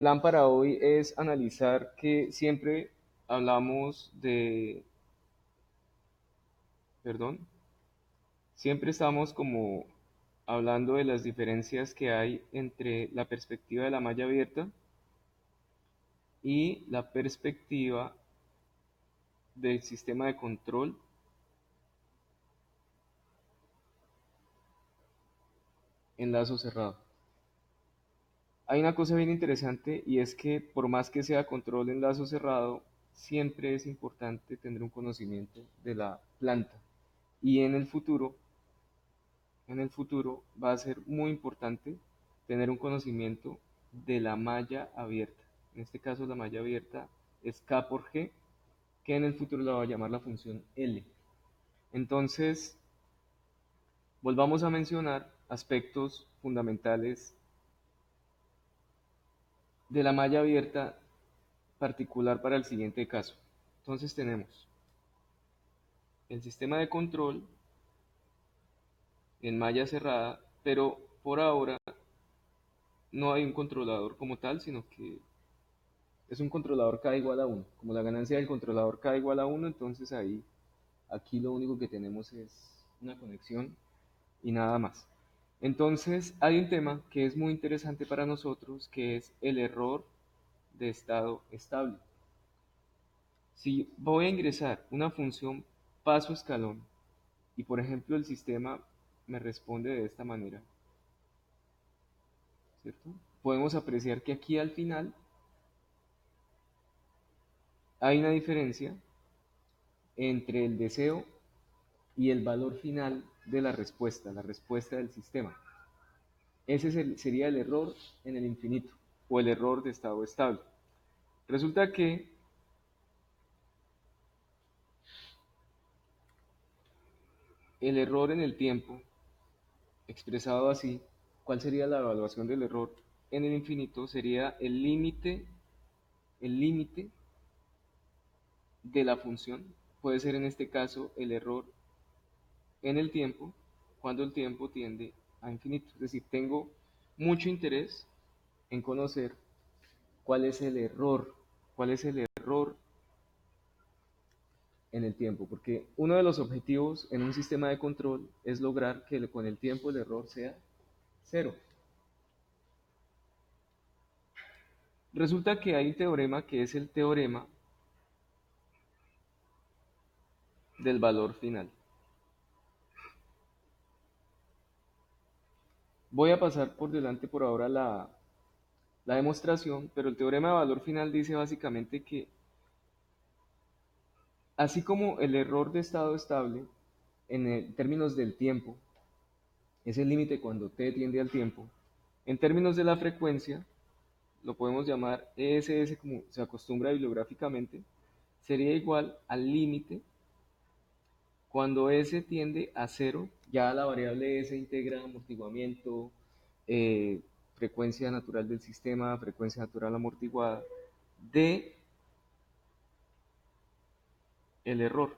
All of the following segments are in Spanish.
Plan para hoy es analizar que siempre hablamos de, perdón, siempre estamos como hablando de las diferencias que hay entre la perspectiva de la malla abierta y la perspectiva del sistema de control en lazo cerrado. Hay una cosa bien interesante y es que por más que sea control en lazo cerrado, siempre es importante tener un conocimiento de la planta. Y en el futuro va a ser muy importante tener un conocimiento de la malla abierta. En este caso la malla abierta es K por G, que en el futuro la va a llamar la función L. Entonces, volvamos a mencionar aspectos fundamentales de la malla abierta particular para el siguiente caso. Entonces tenemos el sistema de control en malla cerrada, pero por ahora no hay un controlador como tal, sino que es un controlador K igual a uno. Como la ganancia del controlador K igual a uno, entonces ahí, aquí lo único que tenemos es una conexión y nada más. Entonces hay un tema que es muy interesante para nosotros, que es el error de estado estable. Si voy a ingresar una función paso escalón y por ejemplo el sistema me responde de esta manera, ¿cierto? Podemos apreciar que aquí al final hay una diferencia entre el deseo y el valor final de la respuesta del sistema. Ese sería el error en el infinito o el error de estado estable. Resulta que el error en el tiempo, expresado así, ¿cuál sería la evaluación del error en el infinito? Sería el límite de la función. Puede ser en este caso el error en el tiempo, cuando el tiempo tiende a infinito. Es decir, tengo mucho interés en conocer cuál es el error, cuál es el error en el tiempo, porque uno de los objetivos en un sistema de control es lograr que con el tiempo el error sea cero. Resulta que hay un teorema que es el teorema del valor final. Voy a pasar por delante por ahora la demostración, pero el teorema de valor final dice básicamente que así como el error de estado estable en términos del tiempo es el límite cuando t tiende al tiempo, en términos de la frecuencia lo podemos llamar ESS como se acostumbra bibliográficamente, sería igual al límite cuando S tiende a cero, ya la variable S integra amortiguamiento, eh, frecuencia natural del sistema, frecuencia natural amortiguada, de el error.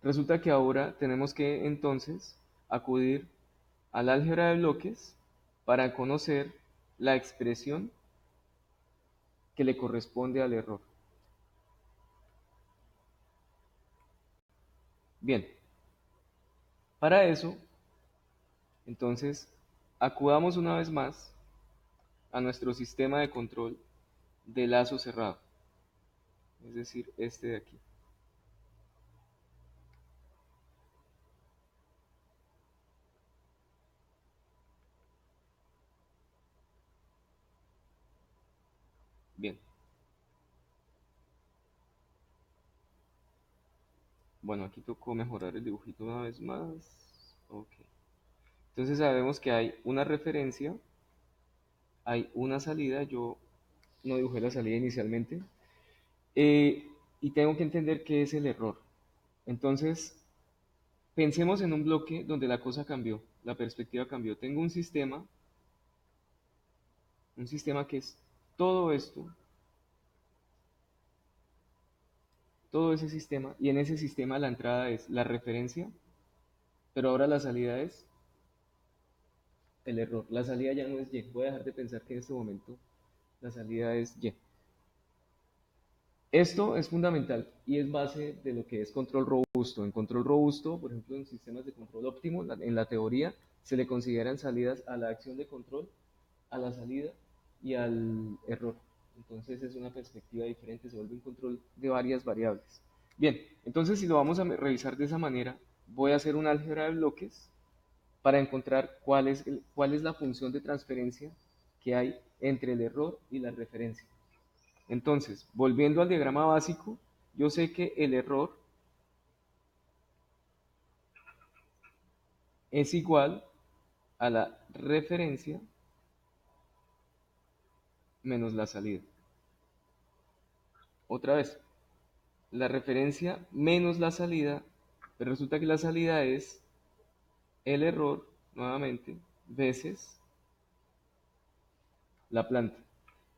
Resulta que ahora tenemos que entonces acudir al álgebra de bloques para conocer la expresión que le corresponde al error. Bien, para eso, entonces, acudamos una vez más a nuestro sistema de control de lazo cerrado, es decir, este de aquí. Bien, bueno, aquí tocó mejorar el dibujito una vez más. Ok. Entonces sabemos que hay una referencia, hay una salida, yo no dibujé la salida inicialmente, eh, y tengo que entender qué es el error. Entonces, pensemos en un bloque donde la cosa cambió, la perspectiva cambió. Tengo un sistema que es todo esto, todo ese sistema, y en ese sistema la entrada es la referencia, pero ahora la salida es el error. La salida ya no es y. Voy a dejar de pensar que en este momento la salida es y. Esto es fundamental y es base de lo que es control robusto. En control robusto, por ejemplo, en sistemas de control óptimo, en la teoría se le consideran salidas a la acción de control, a la salida y al error. Entonces es una perspectiva diferente, se vuelve un control de varias variables. Bien, entonces si lo vamos a revisar de esa manera, voy a hacer un álgebra de bloques para encontrar cuál es la función de transferencia que hay entre el error y la referencia. Entonces, volviendo al diagrama básico, yo sé que el error es igual a la referencia menos la salida. Otra vez, la referencia menos la salida, pero resulta que la salida es el error, nuevamente, veces la planta.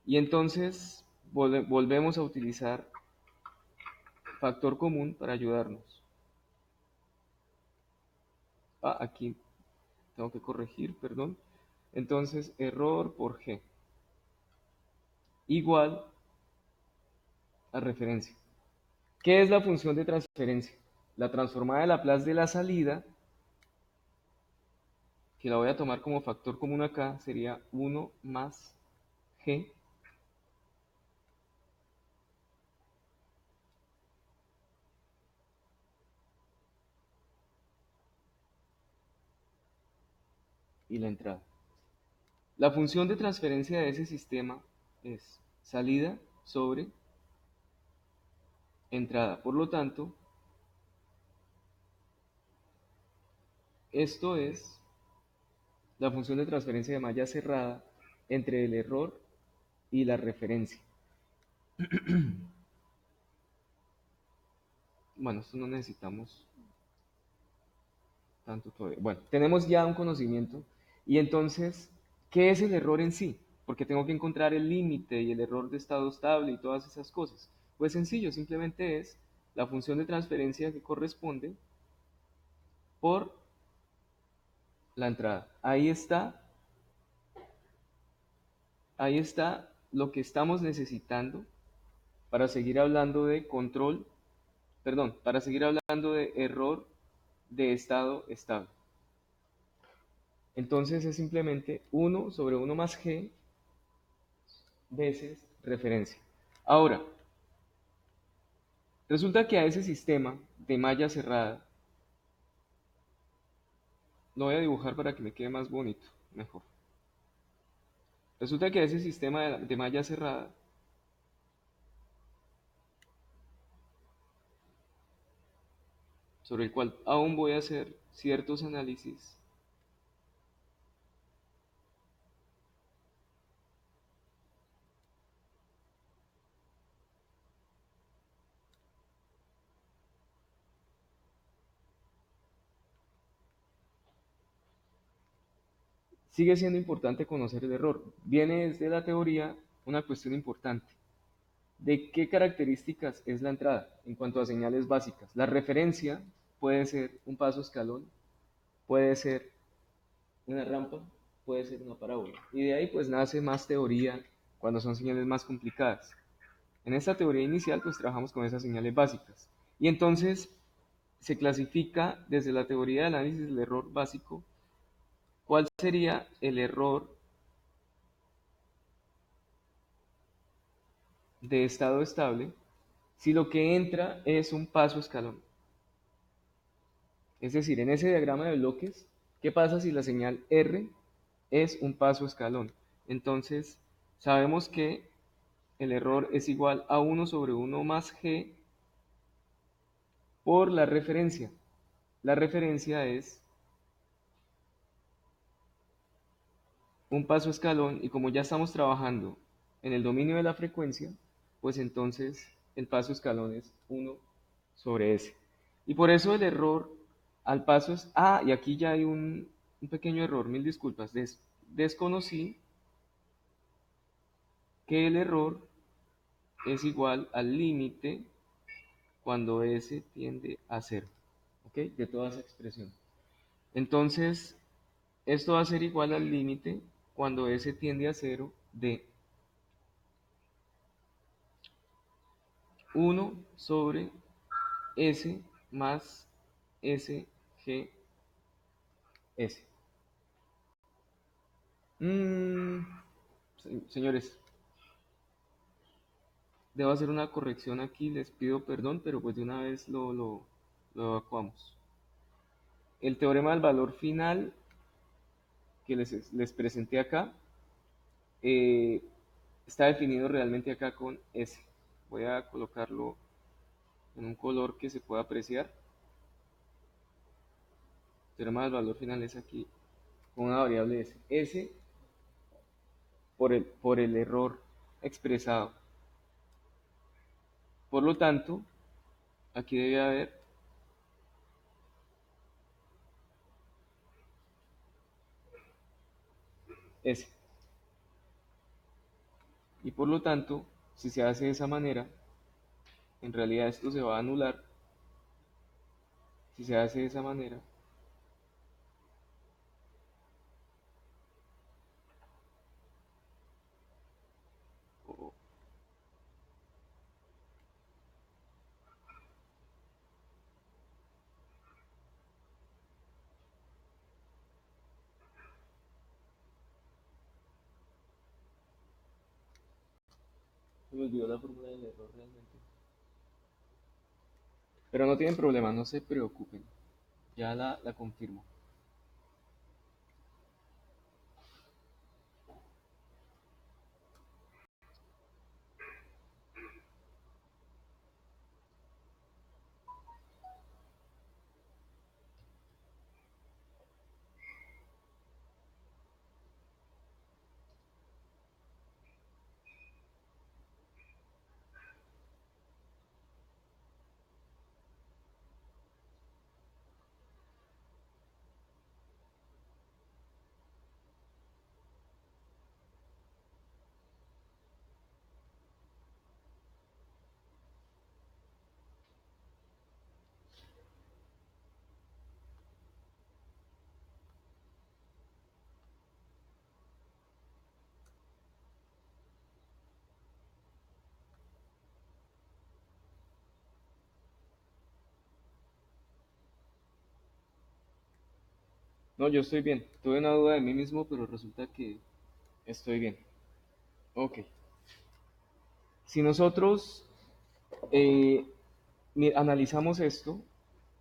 Y entonces volvemos a utilizar factor común para ayudarnos. Aquí tengo que corregir, perdón. Entonces, error por G igual a referencia. ¿Qué es la función de transferencia? La transformada de Laplace de la salida, que la voy a tomar como factor común acá, sería 1 más G y la entrada. La función de transferencia de ese sistema es salida sobre entrada. Por lo tanto, esto es la función de transferencia de malla cerrada entre el error y la referencia. Bueno, esto no necesitamos tanto todavía. Bueno, tenemos ya un conocimiento. Y entonces, ¿qué es el error en sí? Porque tengo que encontrar el límite y el error de estado estable y todas esas cosas. Pues sencillo, simplemente es la función de transferencia que corresponde por la entrada. Ahí está lo que estamos necesitando para seguir hablando de control, perdón, para seguir hablando de error de estado estable. Entonces es simplemente 1 sobre 1 más g veces referencia. Ahora, resulta que a ese sistema de malla cerrada, lo voy a dibujar para que me quede más bonito, mejor. Resulta que a ese sistema de malla cerrada, sobre el cual aún voy a hacer ciertos análisis, sigue siendo importante conocer el error. Viene desde la teoría una cuestión importante. ¿De qué características es la entrada en cuanto a señales básicas? La referencia puede ser un paso escalón, puede ser una rampa, puede ser una parábola. Y de ahí pues nace más teoría cuando son señales más complicadas. En esta teoría inicial pues trabajamos con esas señales básicas. Y entonces se clasifica desde la teoría de análisis del error básico cuál sería el error de estado estable si lo que entra es un paso escalón. Es decir, en ese diagrama de bloques, ¿qué pasa si la señal R es un paso escalón? Entonces, sabemos que el error es igual a 1 sobre 1 más g por la referencia. La referencia es un paso escalón y como ya estamos trabajando en el dominio de la frecuencia, pues entonces el paso escalón es 1 sobre s. Y por eso el error al paso es... y aquí ya hay un pequeño error, mil disculpas. Desconocí que el error es igual al límite cuando s tiende a 0, ¿ok? De toda esa expresión. Entonces, Esto va a ser igual al límite cuando s tiende a cero de 1 sobre s más s g s. Mm, señores, debo hacer una corrección aquí, les pido perdón, pero pues de una vez lo evacuamos. El teorema del valor final que les presenté acá eh, está definido realmente acá con S. Voy a colocarlo en un color que se pueda apreciar. El teorema del valor final es aquí con una variable S. S por el error expresado. Por lo tanto, aquí debe haber S. Y por lo tanto, si se hace de esa manera, en realidad esto se va a anular. Si se hace de esa manera, oh, se me olvidó la fórmula del error realmente. Pero no tienen problema, no se preocupen. Ya la confirmo. No, yo estoy bien. Tuve una duda de mí mismo, pero resulta que estoy bien. Ok. Si nosotros eh, analizamos esto,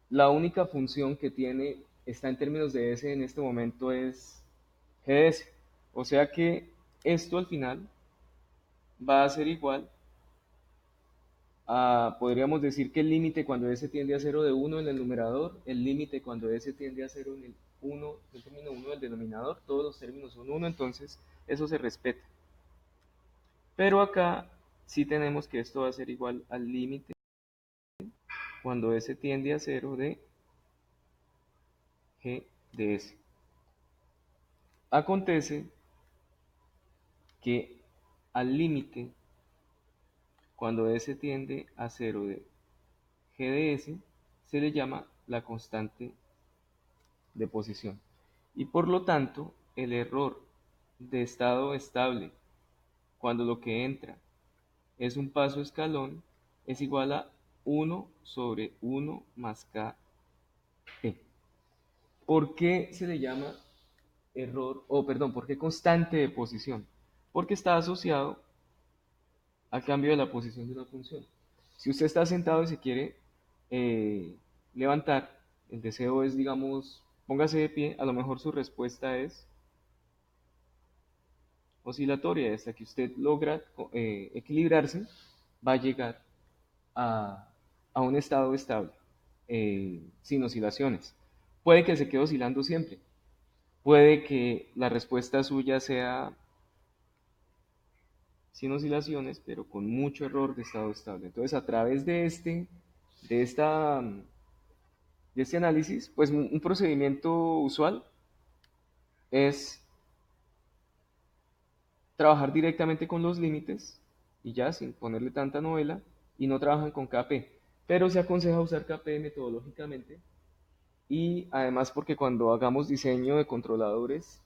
la única función que tiene, está en términos de S en este momento es GS. O sea que esto al final va a ser igual a, podríamos decir que el límite cuando S tiende a 0 de 1 en el numerador, el límite cuando S tiende a 0 en el 1, el término 1 del denominador, todos los términos son 1, entonces eso se respeta. Pero acá sí tenemos que esto va a ser igual al límite cuando S tiende a 0 de G de S. Acontece que al límite cuando S tiende a 0 de G de S se le llama la constante de posición. Y por lo tanto, el error de estado estable cuando lo que entra es un paso escalón es igual a 1 sobre 1 más K T. ¿Por qué se le llama error, o perdón, por qué constante de posición? Porque está asociado al cambio de la posición de una función. Si usted está sentado y se quiere eh, levantar, el deseo es, digamos, póngase de pie, a lo mejor su respuesta es oscilatoria, hasta que usted logra equilibrarse, va a llegar a, a un estado estable, sin oscilaciones. Puede que se quede oscilando siempre, puede que la respuesta suya sea sin oscilaciones, pero con mucho error de estado estable. Entonces, a través de esta, de este análisis, pues un procedimiento usual es trabajar directamente con los límites y ya, sin ponerle tanta novela, y no trabajan con KP. Pero se aconseja usar KP metodológicamente Y además porque cuando hagamos diseño de controladores,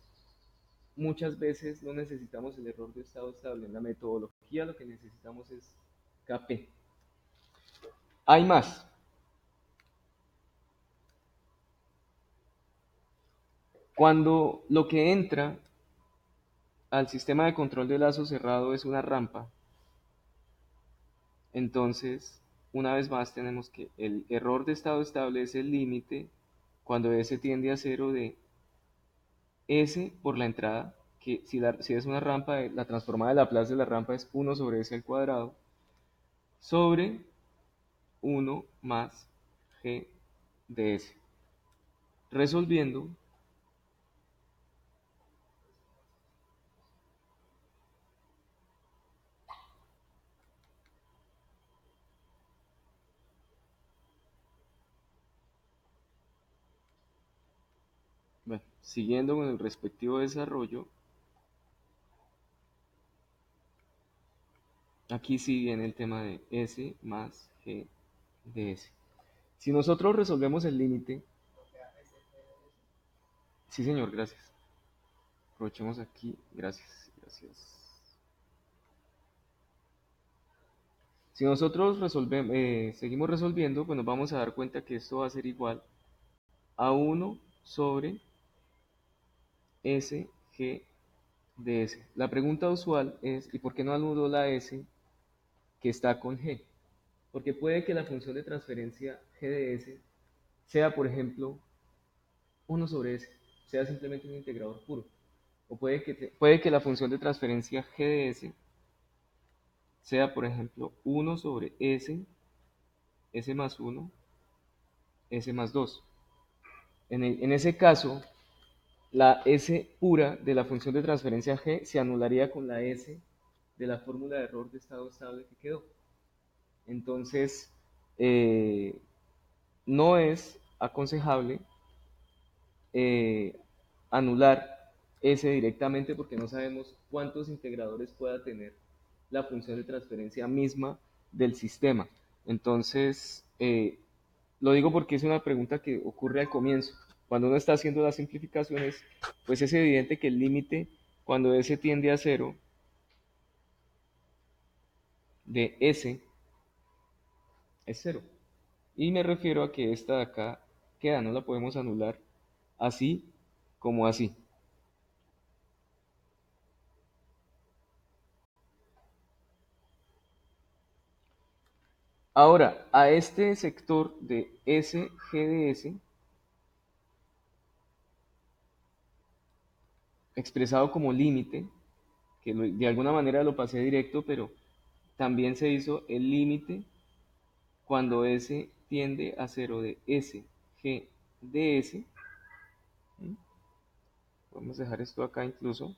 muchas veces no necesitamos el error de estado estable. En la metodología lo que necesitamos es KP. Hay más. Cuando lo que entra al sistema de control de lazo cerrado es una rampa, entonces una vez más tenemos que el error de estado estable es el límite cuando S tiende a cero de S por la entrada, que si es una rampa, la transformada de Laplace de la rampa es 1 sobre S al cuadrado, sobre 1 más G de S. Resolviendo, bueno, siguiendo con el respectivo desarrollo, aquí sí viene el tema de S más G de S. Si nosotros resolvemos el límite, sí señor, gracias. Aprovechemos aquí, gracias, gracias. Si nosotros seguimos resolviendo, pues nos vamos a dar cuenta que esto va a ser igual a 1 sobre S G de S. La pregunta usual es, ¿y por qué no anulo la S que está con G? Porque puede que la función de transferencia G de S sea, por ejemplo, 1 sobre S, sea simplemente un integrador puro. O puede que la función de transferencia G de S sea, por ejemplo, 1 sobre S, S más 1, S más 2. En ese caso, la S pura de la función de transferencia G se anularía con la S de la fórmula de error de estado estable que quedó. Entonces, eh, no es aconsejable anular S directamente porque no sabemos cuántos integradores pueda tener la función de transferencia misma del sistema. Entonces, lo digo porque es una pregunta que ocurre al comienzo. Cuando uno está haciendo las simplificaciones, pues es evidente que el límite cuando S tiende a cero de S es cero. Y me refiero a que esta de acá queda, no la podemos anular así como así. Ahora, a este sector de S, G de S, expresado como límite, que de alguna manera lo pasé directo, pero también se hizo el límite cuando S tiende a cero de S, G de S. ¿Mm? Podemos dejar esto acá incluso,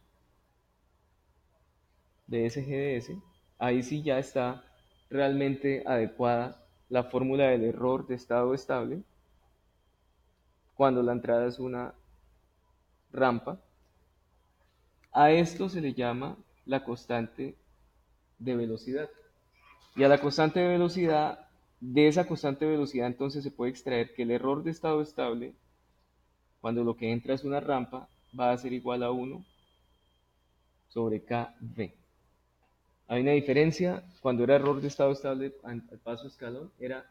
de S, G de S. Ahí sí ya está realmente adecuada la fórmula del error de estado estable cuando la entrada es una rampa. A esto se le llama la constante de velocidad. Y a la constante de velocidad, de esa constante de velocidad entonces se puede extraer que el error de estado estable, cuando lo que entra es una rampa, va a ser igual a 1 sobre kv. Hay una diferencia, cuando era error de estado estable al paso escalón, era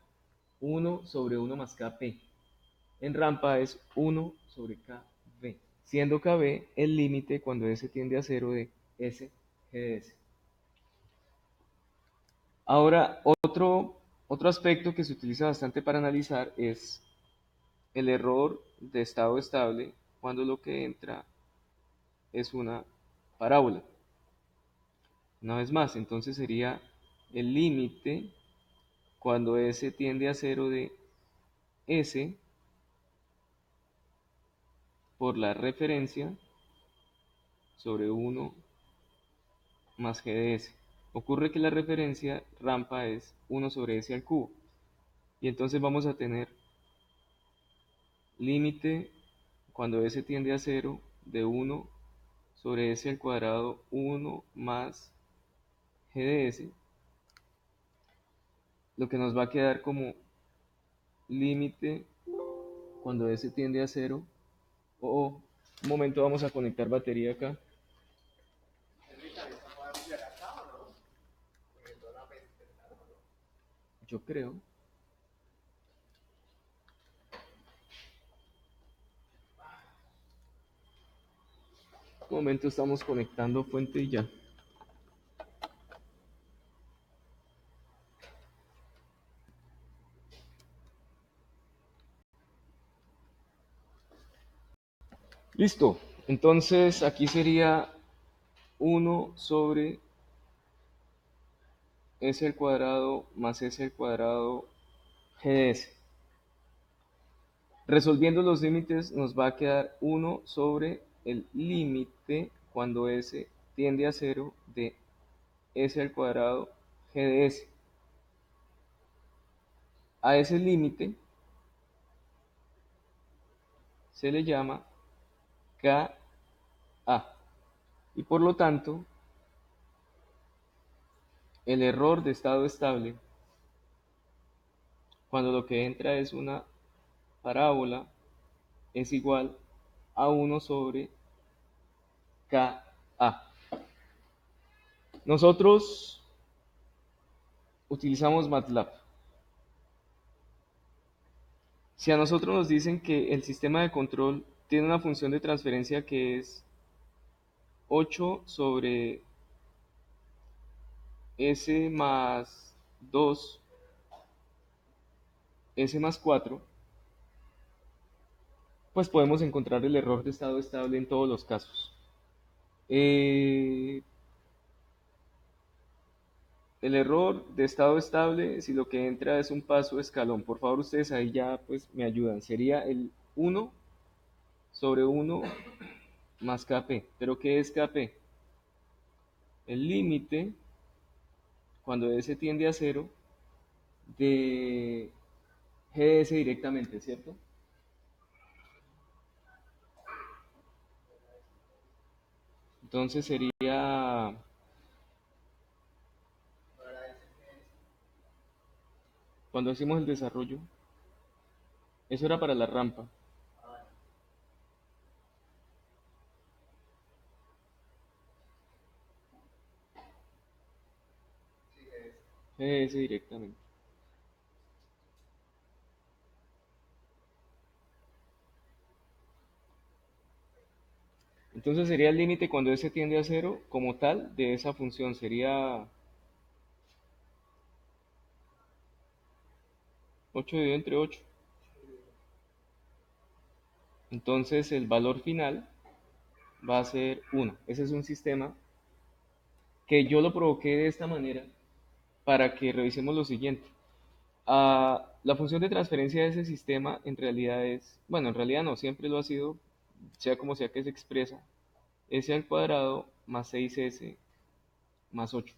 1 sobre 1 más kp. En rampa es 1 sobre kv, siendo kv el límite cuando s tiende a 0 de s g de s. Ahora, otro aspecto que se utiliza bastante para analizar es el error de estado estable cuando lo que entra es una parábola. Una vez más, entonces sería el límite cuando s tiende a 0 de s por la referencia sobre 1 más g de s. Ocurre que la referencia rampa es 1 sobre s al cubo. Y entonces vamos a tener límite cuando s tiende a 0 de 1 sobre s al cuadrado 1 más g de s, lo que nos va a quedar como límite cuando S tiende a cero. Oh, un momento, vamos a conectar batería acá. Yo creo. Un momento, estamos conectando fuente y ya. Listo. Entonces aquí sería 1 sobre S al cuadrado más S al cuadrado G de S. Resolviendo los límites nos va a quedar 1 sobre el límite cuando S tiende a cero de S al cuadrado G de S. A ese límite se le llama KA y por lo tanto el error de estado estable cuando lo que entra es una parábola es igual a 1 sobre KA. Nosotros utilizamos MATLAB. Si a nosotros nos dicen que el sistema de control tiene una función de transferencia que es 8 sobre S más 2, S más 4, pues podemos encontrar el error de estado estable en todos los casos. El error de estado estable, si lo que entra es un paso escalón, por favor ustedes ahí ya pues me ayudan, sería el 1 sobre 1 más Kp. ¿Pero qué es Kp? El límite, cuando S tiende a cero, de GS directamente, ¿cierto? Entonces sería, cuando hacemos el desarrollo, eso era para la rampa, GS directamente. Entonces sería el límite cuando S tiende a cero como tal de esa función, sería 8 dividido entre 8. Entonces el valor final va a ser 1. Ese es un sistema que yo lo provoqué de esta manera para que revisemos lo siguiente. La función de transferencia de ese sistema en realidad es, bueno, en realidad no, siempre lo ha sido, sea como sea que se expresa, S al cuadrado más 6S más 8.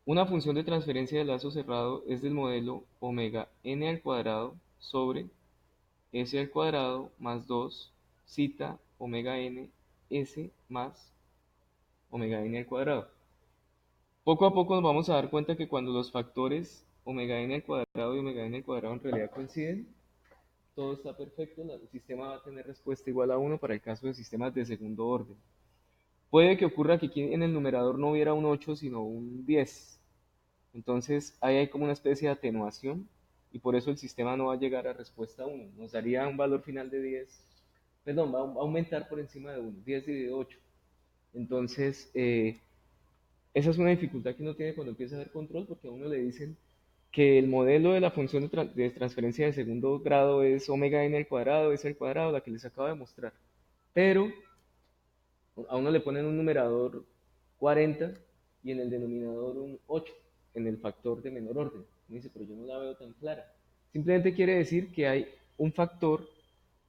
Una función de transferencia de lazo cerrado es del modelo omega n al cuadrado sobre S al cuadrado más 2 zeta omega n S más omega n al cuadrado. Poco a poco nos vamos a dar cuenta que cuando los factores omega n al cuadrado y omega n al cuadrado en realidad coinciden, todo está perfecto, el sistema va a tener respuesta igual a 1 para el caso de sistemas de segundo orden. Puede que ocurra que aquí en el numerador no hubiera un 8 sino un 10. Entonces ahí hay como una especie de atenuación y por eso el sistema no va a llegar a respuesta 1. Nos daría un valor final de 10. Perdón, va a aumentar por encima de 1, 10 dividido 8. Entonces, esa es una dificultad que uno tiene cuando empieza a ver control, porque a uno le dicen que el modelo de la función de transferencia de segundo grado es omega n al cuadrado, es al cuadrado, la que les acabo de mostrar. Pero a uno le ponen un numerador 40 y en el denominador un 8, en el factor de menor orden. Me dice, pero yo no la veo tan clara. Simplemente quiere decir que hay un factor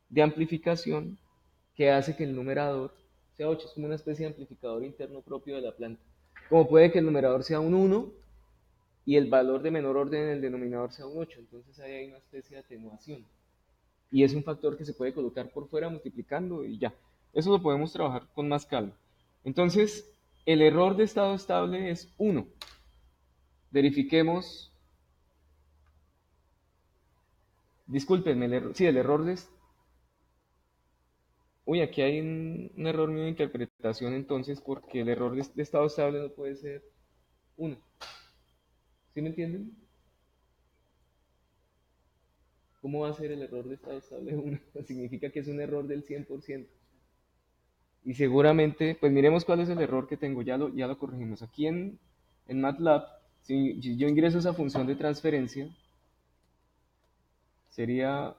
de amplificación que hace que el numerador sea 8. Es como una especie de amplificador interno propio de la planta. Como puede que el numerador sea un 1 y el valor de menor orden en el denominador sea un 8. Entonces ahí hay una especie de atenuación. Y es un factor que se puede colocar por fuera multiplicando y ya. Eso lo podemos trabajar con más calma. Entonces, el error de estado estable es 1. Verifiquemos Discúlpenme, sí, el error de... Uy, aquí hay un error mío de interpretación entonces, porque el error de estado estable no puede ser uno. ¿Sí me entienden? ¿Cómo va a ser el error de estado estable uno? Significa que es un error del 100%. Y seguramente, pues miremos cuál es el error que tengo, ya lo corregimos. Aquí en MATLAB, si yo ingreso esa función de transferencia, sería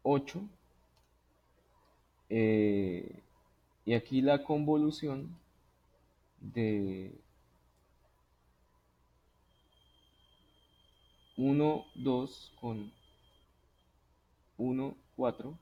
8, eh, y aquí la convolución de 1 2 con 1 4.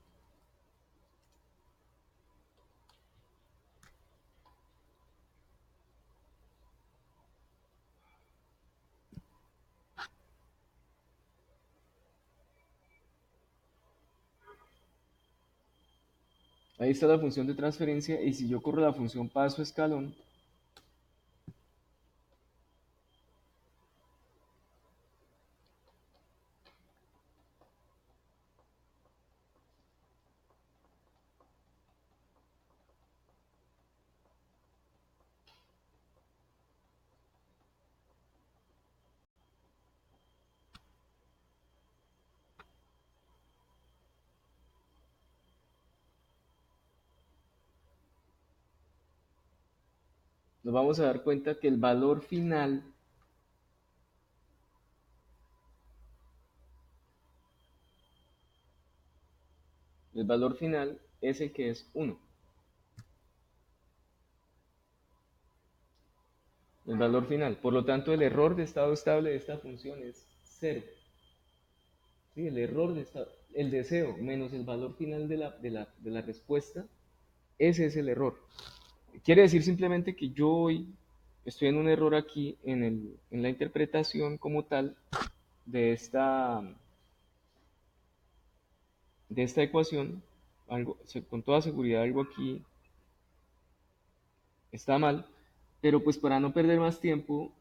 Ahí está la función de transferencia, y si yo corro la función paso escalón, nos vamos a dar cuenta que el valor final es el que es 1. El valor final. Por lo tanto, el error de estado estable de esta función es 0. ¿Sí? El error de estado, el deseo menos el valor final de la respuesta, ese es el error. Quiere decir simplemente que yo hoy estoy en un error aquí en la interpretación como tal de esta ecuación. Algo, con toda seguridad algo aquí está mal, pero pues para no perder más tiempo,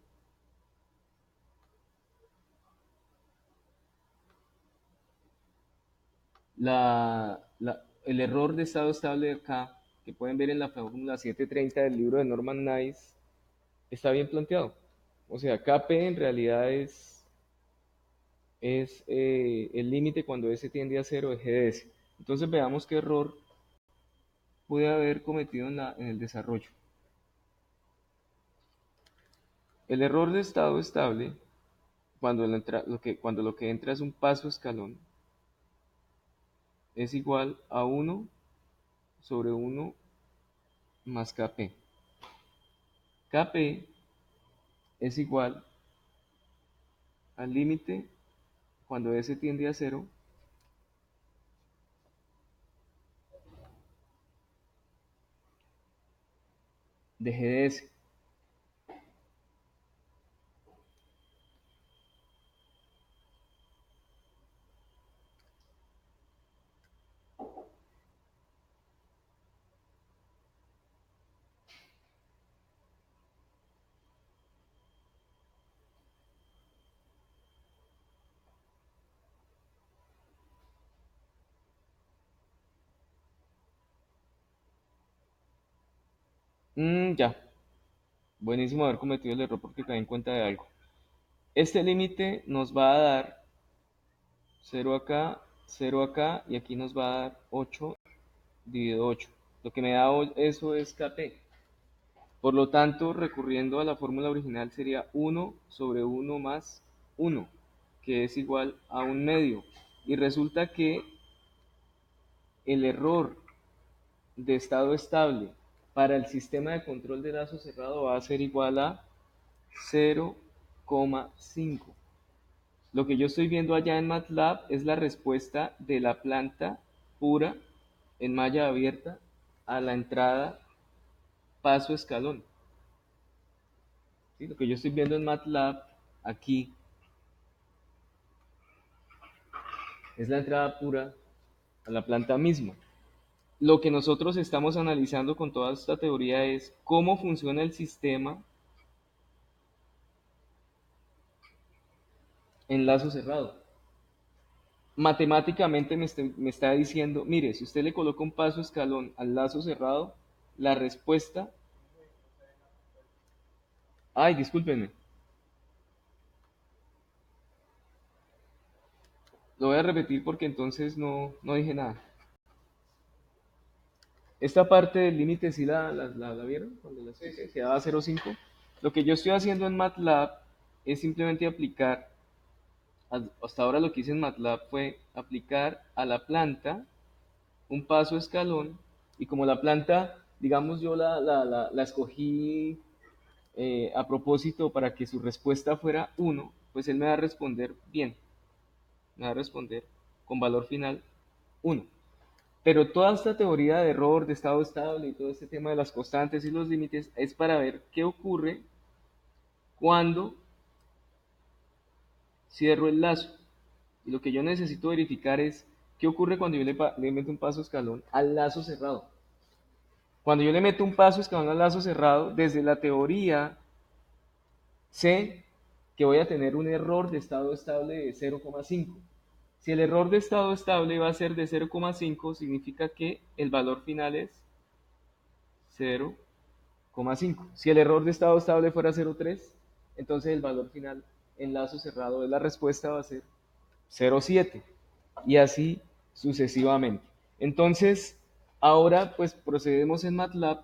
el error de estado estable de acá, que pueden ver en la fórmula 730 del libro de Norman Nice, está bien planteado. O sea, Kp en realidad es el límite cuando S tiende a cero de G de S. Entonces veamos qué error pude haber cometido en el desarrollo. El error de estado estable, cuando lo que entra es un paso escalón, es igual a 1 sobre 1 más Kp. Kp es igual al límite cuando S tiende a cero de G de S. Ya, buenísimo haber cometido el error porque caí en cuenta de algo. Este límite nos va a dar 0 acá y aquí nos va a dar 8 dividido 8. Lo que me da eso es Kp. Por lo tanto, recurriendo a la fórmula original sería 1 sobre 1 más 1, que es igual a un medio. Y resulta que el error de estado estable para el sistema de control de lazo cerrado va a ser igual a 0,5. Lo que yo estoy viendo allá en MATLAB es la respuesta de la planta pura en malla abierta a la entrada paso escalón. ¿Sí? Lo que yo estoy viendo en MATLAB aquí es la entrada pura a la planta misma. Lo que nosotros estamos analizando con toda esta teoría es cómo funciona el sistema en lazo cerrado. matemáticamente me está diciendo, mire, si usted le coloca un paso escalón al lazo cerrado, la respuesta... Ay, discúlpenme, lo voy a repetir porque entonces no dije nada. Esta parte del límite sí la vieron cuando la expliqué, que daba 0,5. Lo que yo estoy haciendo en MATLAB es simplemente aplicar, hasta ahora lo que hice en MATLAB fue aplicar a la planta un paso escalón, y como la planta, digamos, yo la escogí a propósito para que su respuesta fuera 1, pues él me va a responder bien, me va a responder con valor final 1. Pero toda esta teoría de error, de estado estable y todo este tema de las constantes y los límites es para ver qué ocurre cuando cierro el lazo. Y lo que yo necesito verificar es qué ocurre cuando yo le meto un paso escalón al lazo cerrado. Cuando yo le meto un paso escalón al lazo cerrado, desde la teoría sé que voy a tener un error de estado estable de 0,5. Si el error de estado estable va a ser de 0,5, significa que el valor final es 0,5. Si el error de estado estable fuera 0,3, entonces el valor final en lazo cerrado de la respuesta va a ser 0,7 y así sucesivamente. Entonces, ahora pues procedemos en MATLAB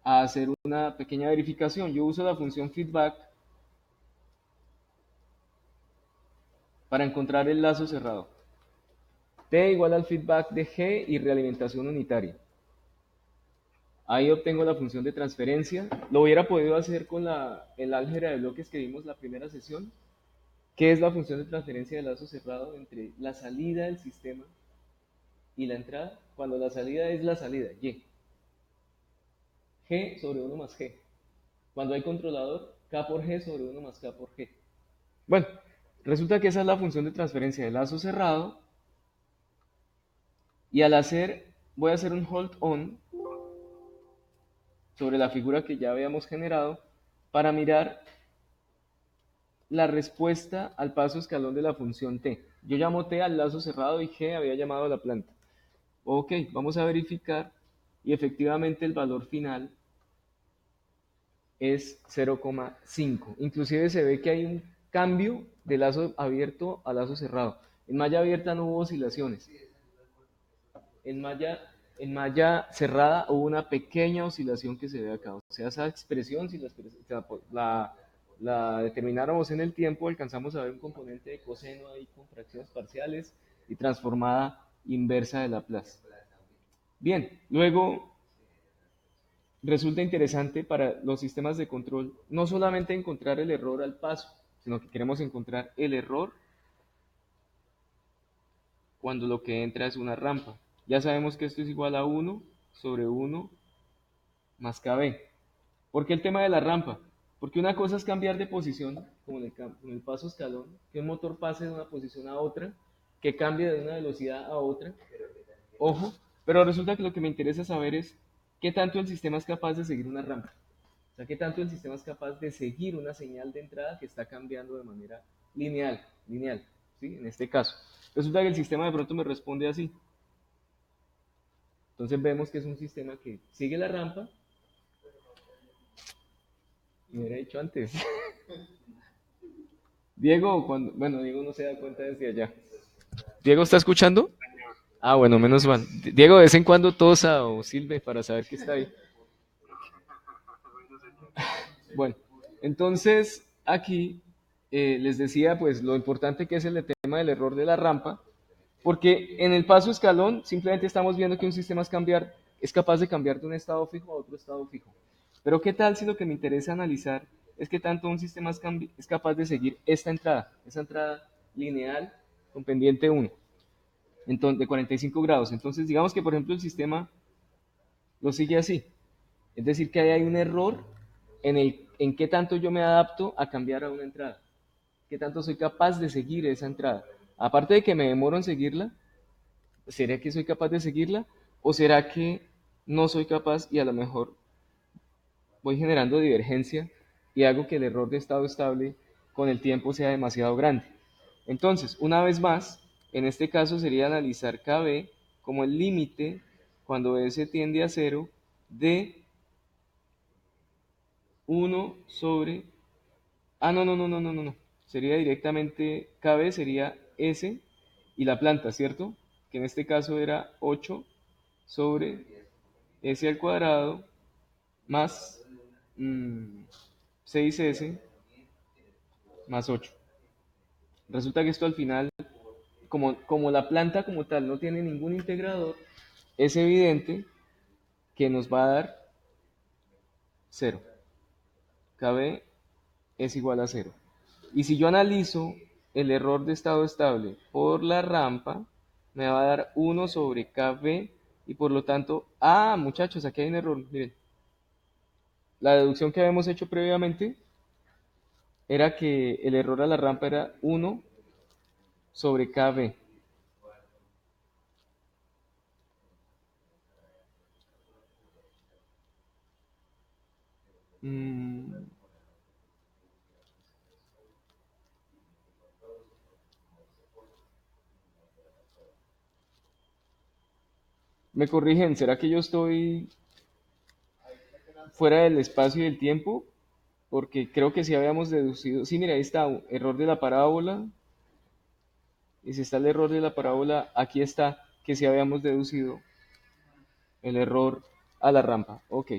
a hacer una pequeña verificación. Yo uso la función feedback para encontrar el lazo cerrado. T igual al feedback de G y realimentación unitaria. Ahí obtengo la función de transferencia. Lo hubiera podido hacer con el álgebra de bloques que vimos la primera sesión, que es la función de transferencia de lazo cerrado entre la salida del sistema y la entrada, cuando la salida es la salida, Y. G sobre 1 más G. Cuando hay controlador, K por G sobre 1 más K por G. Bueno, resulta que esa es la función de transferencia de lazo cerrado, y al hacer, voy a hacer un hold on sobre la figura que ya habíamos generado para mirar la respuesta al paso escalón de la función t. Yo llamo t al lazo cerrado y g había llamado a la planta. Ok, vamos a verificar y efectivamente el valor final es 0,5. Inclusive se ve que hay un cambio de lazo abierto a lazo cerrado. En malla abierta no hubo oscilaciones. En malla, en malla cerrada hubo una pequeña oscilación que se ve acá. O sea, esa expresión, si la determináramos en el tiempo, alcanzamos a ver un componente de coseno ahí con fracciones parciales y transformada inversa de Laplace. Bien, luego resulta interesante para los sistemas de control no solamente encontrar el error al paso, sino que queremos encontrar el error cuando lo que entra es una rampa. Ya sabemos que esto es igual a 1 sobre 1 más KB. ¿Por qué el tema de la rampa? Porque una cosa es cambiar de posición, como en el paso escalón, que un motor pase de una posición a otra, que cambie de una velocidad a otra. Ojo, pero resulta que lo que me interesa saber es qué tanto el sistema es capaz de seguir una rampa. O sea, qué tanto el sistema es capaz de seguir una señal de entrada que está cambiando de manera lineal, ¿sí? En este caso. Resulta que el sistema de pronto me responde así. Entonces vemos que es un sistema que sigue la rampa. Me hubiera dicho antes. Diego, bueno, Diego no se da cuenta desde allá. ¿Diego está escuchando? Ah, bueno, menos mal. Diego, de vez en cuando tosa o silbe para saber que está ahí. Bueno, entonces aquí les decía pues lo importante que es el tema del error de la rampa, porque en el paso escalón simplemente estamos viendo que un sistema es capaz de cambiar de un estado fijo a otro estado fijo. Pero ¿qué tal si lo que me interesa analizar es que tanto un sistema es capaz de seguir esa entrada lineal con pendiente 1, entonces, de 45 grados? Entonces digamos que por ejemplo el sistema lo sigue así. Es decir, que ahí hay un error en qué tanto yo me adapto a cambiar a una entrada, qué tanto soy capaz de seguir esa entrada. Aparte de que me demoro en seguirla, ¿será que soy capaz de seguirla? ¿O será que no soy capaz y a lo mejor voy generando divergencia y hago que el error de estado estable con el tiempo sea demasiado grande? Entonces, una vez más, en este caso sería analizar KB como el límite cuando S tiende a cero de uno sobre... Ah, no, no, no, no, no, no, no. Sería directamente KB, sería S y la planta, ¿cierto? Que en este caso era 8 sobre S al cuadrado más 6S más 8. Resulta que esto al final, como la planta como tal no tiene ningún integrador, es evidente que nos va a dar cero. KB es igual a cero. Y si yo analizo el error de estado estable por la rampa, me va a dar 1 sobre KB y por lo tanto, muchachos, aquí hay un error. Miren, la deducción que habíamos hecho previamente era que el error a la rampa era 1 sobre KB. Mm, ¿Me corrigen? ¿Será que yo estoy fuera del espacio y del tiempo? Porque creo que sí habíamos deducido. Sí, mira, ahí está, error de la parábola. Y si está el error de la parábola, aquí está que sí habíamos deducido el error a la rampa. Ok.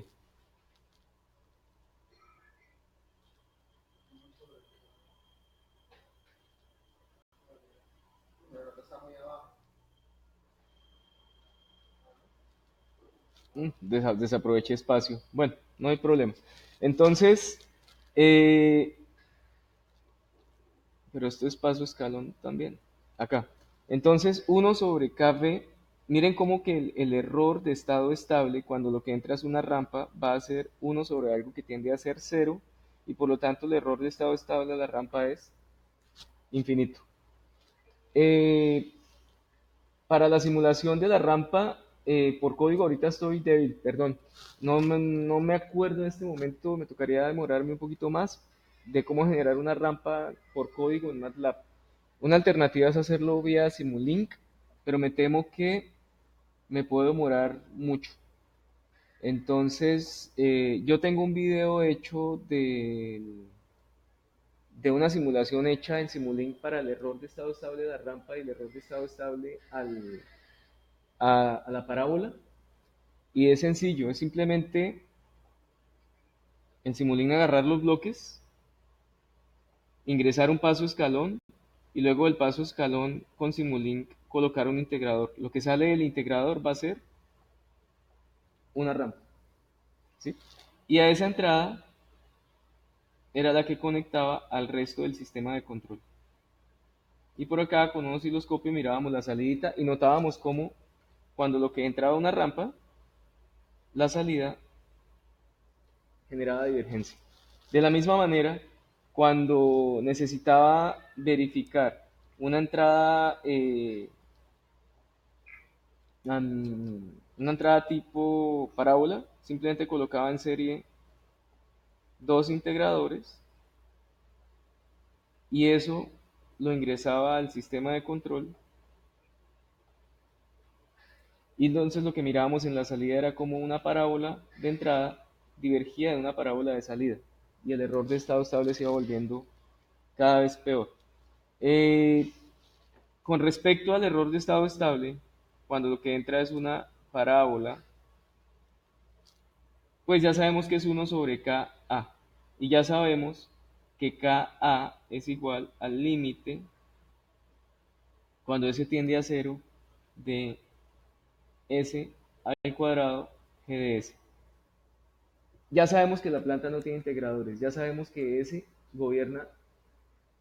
Desaproveché espacio. Bueno, no hay problema. Entonces, eh, pero esto es paso escalón también. Acá. Entonces, 1 sobre kb, miren cómo que el error de estado estable, cuando lo que entra es una rampa, va a ser 1 sobre algo que tiende a ser cero, y por lo tanto el error de estado estable a la rampa es infinito. Eh, para la simulación de la rampa, por código, ahorita estoy débil, perdón. No me acuerdo en este momento, me tocaría demorarme un poquito más de cómo generar una rampa por código en MATLAB. Una alternativa es hacerlo vía Simulink, pero me temo que me puedo demorar mucho. Entonces, yo tengo un video hecho de una simulación hecha en Simulink para el error de estado estable de la rampa y el error de estado estable a la parábola. Y es sencillo, es simplemente en Simulink agarrar los bloques, ingresar un paso escalón y luego del paso escalón con Simulink colocar un integrador. Lo que sale del integrador va a ser una rampa, ¿sí? Y a esa entrada era la que conectaba al resto del sistema de control. Y por acá con un osciloscopio mirábamos la salidita y notábamos cómo cuando lo que entraba una rampa, la salida generaba divergencia. De la misma manera, cuando necesitaba verificar una entrada, una entrada tipo parábola, simplemente colocaba en serie dos integradores y eso lo ingresaba al sistema de control. Y entonces lo que mirábamos en la salida era como una parábola de entrada divergía de una parábola de salida y el error de estado estable se iba volviendo cada vez peor. Eh, con respecto al error de estado estable, cuando lo que entra es una parábola, pues ya sabemos que es 1 sobre Ka. Y ya sabemos que Ka es igual al límite cuando S tiende a cero de S al cuadrado G de S. Ya sabemos que la planta no tiene integradores, ya sabemos que S gobierna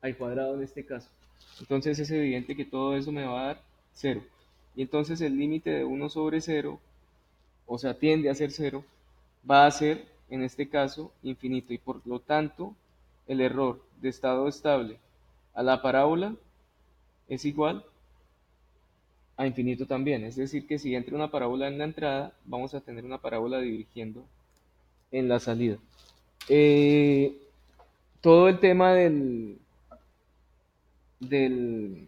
al cuadrado en este caso. Entonces es evidente que todo eso me va a dar cero. Y entonces el límite de 1 sobre 0, o sea, tiende a ser cero, va a ser, en este caso, infinito. Y por lo tanto, el error de estado estable a la parábola es igual a infinito también. Es decir, que si entra una parábola en la entrada, vamos a tener una parábola divergiendo en la salida. Eh, todo el tema del,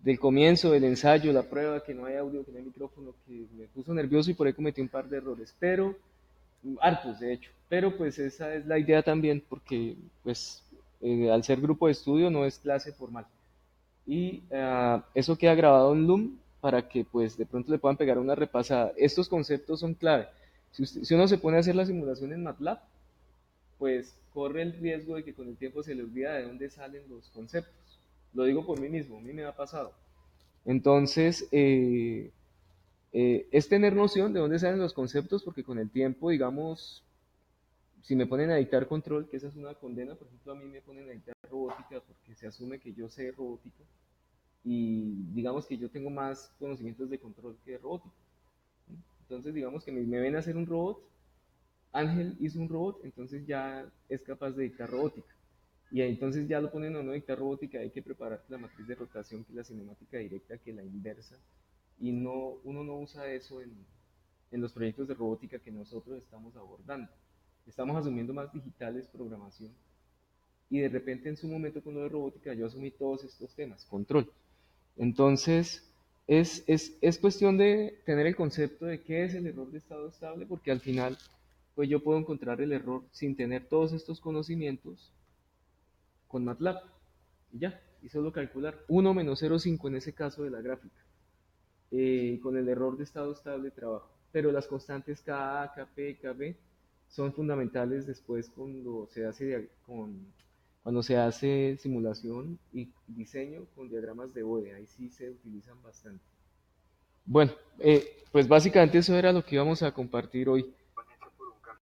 del comienzo, del ensayo, la prueba, que no hay audio, que no hay micrófono, que me puso nervioso y por ahí cometí un par de errores, pero hartos de hecho, pero pues esa es la idea también porque pues al ser grupo de estudio no es clase formal y eso queda grabado en Loom para que pues de pronto le puedan pegar una repasada. Estos conceptos son clave. Si uno se pone a hacer la simulación en MATLAB, pues corre el riesgo de que con el tiempo se le olvida de dónde salen los conceptos. Lo digo por mí mismo, a mí me ha pasado. Entonces, es tener noción de dónde salen los conceptos, porque con el tiempo, digamos, si me ponen a dictar control, que esa es una condena, por ejemplo, a mí me ponen a dictar robótica porque se asume que yo sé robótica y digamos que yo tengo más conocimientos de control que de robótica. Entonces, digamos que me ven a hacer un robot, Ángel hizo un robot, entonces ya es capaz de dictar robótica. Y ahí entonces ya lo ponen a uno a dictar robótica, hay que preparar la matriz de rotación, que es la cinemática directa, que es la inversa. Y no, uno no usa eso en los proyectos de robótica que nosotros estamos abordando. Estamos asumiendo más digitales, programación, y de repente en su momento con lo de robótica yo asumí todos estos temas, control. Entonces, es cuestión de tener el concepto de qué es el error de estado estable, porque al final, pues yo puedo encontrar el error sin tener todos estos conocimientos con MATLAB. Y ya, y solo calcular 1 - 0,5 en ese caso de la gráfica, con el error de estado estable trabajo. Pero las constantes Ka, Kp, Kb son fundamentales después cuando se hace simulación y diseño con diagramas de Bode, ahí sí se utilizan bastante. Bueno, pues básicamente eso era lo que íbamos a compartir hoy.